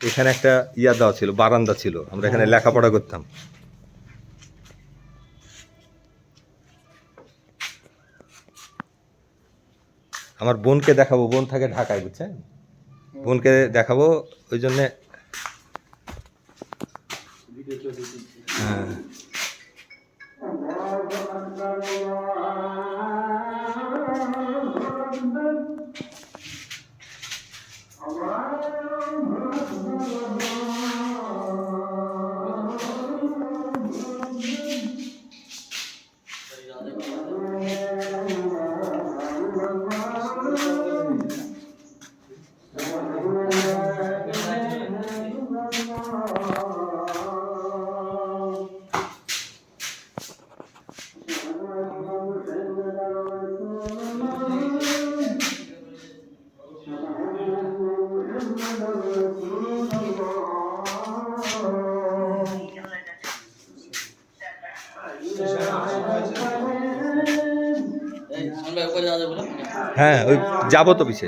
এখানে একটা ইয়া দেওয়া ছিল, বারান্দা ছিল, আমরা এখানে লেখাপড়া করতাম। আমার বোনকে দেখাবো, বোন থাকে ঢাকায়, বুঝছেন? বোনকে দেখাবো ওই জন্যে। হ্যাঁ, হ্যাঁ, ওই যাবো তো পিছে।